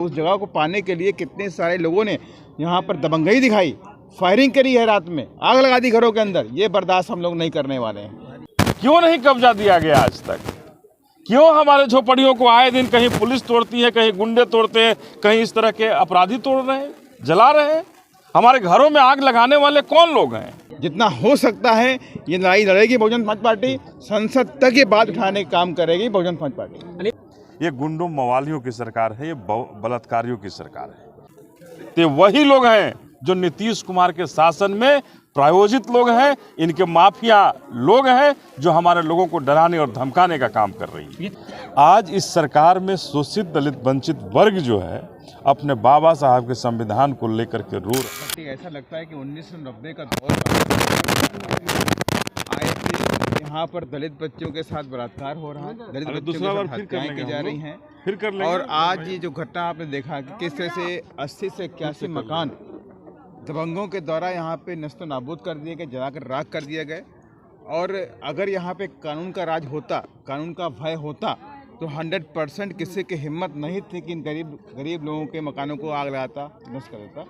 उस जगह को पाने के लिए कितने सारे लोगों ने यहाँ पर दबंगई दिखाई, फायरिंग करी है, रात में आग लगा दी घरों के अंदर। ये बर्दाश्त हम लोग नहीं करने वाले हैं। क्यों नहीं कब्जा दिया गया आज तक? क्यों हमारे झोपड़ियों को आए दिन कहीं पुलिस तोड़ती है, कहीं गुंडे तोड़ते हैं, कहीं इस तरह के अपराधी तोड़ रहे हैं, जला रहे हैं? हमारे घरों में आग लगाने वाले कौन लोग हैं? जितना हो सकता है ये लड़ाई लड़ेगी बहुजन समाज पार्टी, संसद तक ये बात उठाने का काम करेगी बहुजन समाज पार्टी। ये गुंडों मवालियों की सरकार है, ये बलात्कारियों की सरकार है। तो वही लोग हैं जो नीतीश कुमार के शासन में प्रायोजित लोग हैं, इनके माफिया लोग हैं जो हमारे लोगों को डराने और धमकाने का काम कर रही है। आज इस सरकार में शोषित दलित वंचित वर्ग जो है अपने बाबा साहब के संविधान को लेकर के रो रहा है। ऐसा लगता है कि 1990 का दौर आए थे, यहाँ पर दलित बच्चों के साथ बलात्कार हो रहा है, दलित बच्चों के साथ हत्याएं की जा रही हैं, फिर कर लेंगे। और आज ये जो घटना आपने देखा कि किस तरह से 80 से 81 मकान दबंगों के द्वारा यहाँ पे नष्ट नाबूद कर दिए गए, जलाकर राख कर दिए गए। और अगर यहाँ पे कानून का राज होता, कानून का भय होता, तो 100% किसी की हिम्मत नहीं थी कि इन गरीब लोगों के मकानों को आग लगाता, नष्ट कर देता।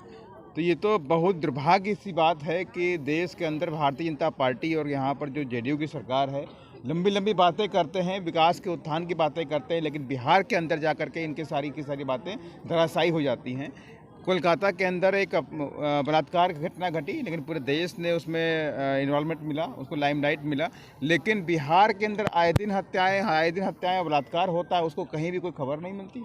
तो ये तो बहुत दुर्भाग्य सी बात है कि देश के अंदर भारतीय जनता पार्टी और यहाँ पर जो जेडीयू की सरकार है, लंबी लंबी बातें करते हैं, विकास के उत्थान की बातें करते हैं, लेकिन बिहार के अंदर जा कर के इनकी सारी की सारी बातें धराशायी हो जाती हैं। कोलकाता के अंदर एक बलात्कार की घटना घटी, लेकिन पूरे देश ने उसमें इन्वॉल्वमेंट मिला, उसको लाइमलाइट मिला। लेकिन बिहार के अंदर आए दिन हत्याएं बलात्कार होता है, उसको कहीं भी कोई खबर नहीं मिलती।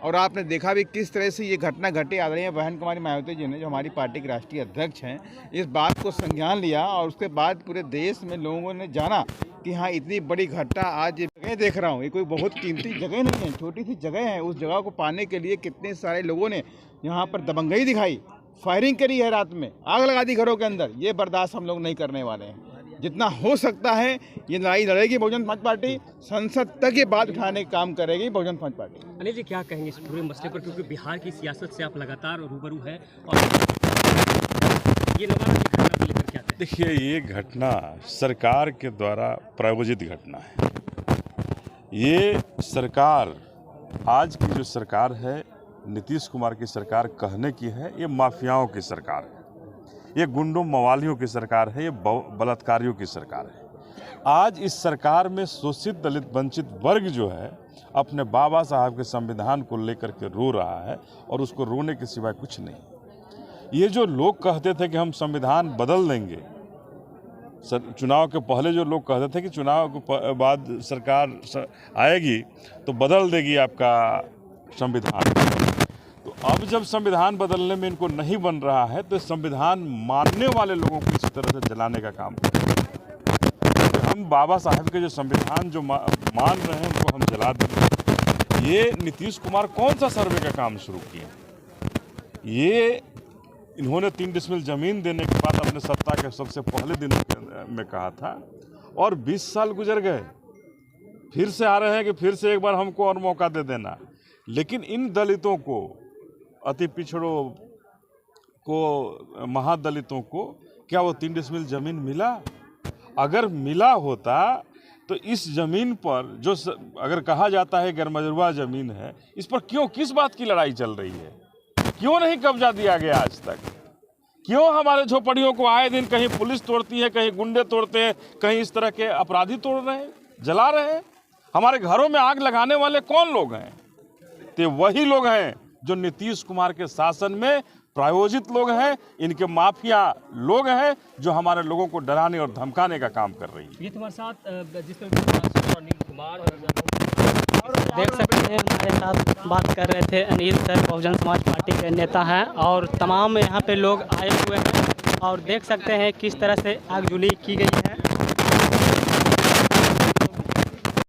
और आपने देखा भी किस तरह से ये घटना घटी। आदरणीय बहन कुमारी मायावती जी ने, जो हमारी पार्टी के राष्ट्रीय अध्यक्ष हैं, इस बात को संज्ञान लिया और उसके बाद पूरे देश में लोगों ने जाना कि हाँ, इतनी बड़ी घटना आज ये जगह देख रहा हूँ, ये कोई बहुत कीमती जगह नहीं है, छोटी सी जगह है। उस जगह को पाने के लिए कितने सारे लोगों ने यहाँ पर दबंगई दिखाई, फायरिंग करी है, रात में आग लगा दी घरों के अंदर। ये बर्दाश्त हम लोग नहीं करने वाले हैं। जितना हो सकता है ये लड़ाई लड़ेगी बहुजन समाज पार्टी, संसद तक ये बात उठाने का काम करेगी बहुजन समाज पार्टी। अनिल जी, क्या कहेंगे इस पूरे मसले पर, क्योंकि बिहार की सियासत से आप लगातार रूबरू हैं और ये नवादा की घटना को लेकर क्या कहें? देखिए, ये घटना सरकार के द्वारा प्रायोजित घटना है। ये सरकार, आज की जो सरकार है, नीतीश कुमार की सरकार कहने की है, ये माफियाओं की सरकार है, ये गुंडों मवालियों की सरकार है, ये बलात्कारियों की सरकार है। आज इस सरकार में शोषित दलित वंचित वर्ग जो है अपने बाबा साहब के संविधान को लेकर के रो रहा है, और उसको रोने के सिवाय कुछ नहीं। ये जो लोग कहते थे कि हम संविधान बदल देंगे, चुनाव के पहले जो लोग कहते थे कि चुनाव के बाद सरकार आएगी तो बदल देगी आपका संविधान, तो अब जब संविधान बदलने में इनको नहीं बन रहा है, तो संविधान मानने वाले लोगों को इसी तरह से जलाने का काम करें। हम बाबा साहब के जो संविधान जो मान रहे हैं उनको हम जला देंगे। ये नीतीश कुमार कौन सा सर्वे का काम शुरू किए? ये इन्होंने 3 डिसमिल जमीन देने के बाद अपने सत्ता के सबसे पहले दिन में कहा था, और 20 साल गुजर गए, फिर से आ रहे हैं कि फिर से एक बार हमको और मौका दे देना। लेकिन इन दलितों को, अति पिछड़ों को, महादलितों को क्या वो 3 डिसमिल जमीन मिला? अगर मिला होता तो इस जमीन पर जो अगर कहा जाता है गरमजरुआ जमीन है, इस पर क्यों, किस बात की लड़ाई चल रही है? क्यों नहीं कब्जा दिया गया आज तक? क्यों हमारे झोपड़ियों को आए दिन कहीं पुलिस तोड़ती है, कहीं गुंडे तोड़ते हैं, कहीं इस तरह के अपराधी तोड़ रहे हैं, जला रहे हैं? हमारे घरों में आग लगाने वाले कौन लोग हैं? तो वही लोग हैं जो नीतीश कुमार के शासन में प्रायोजित लोग हैं, इनके माफिया लोग हैं जो हमारे लोगों को डराने और धमकाने का काम कर रही है। ये तुम्हारे साथ जिस पर अनिल कुमार और देख सकते हैं, हमारे साथ बात कर रहे थे अनिल सर, बहुजन समाज पार्टी के नेता हैं, और तमाम यहाँ पे लोग आए हुए हैं, और देख सकते हैं किस तरह से आगजनी की गई है।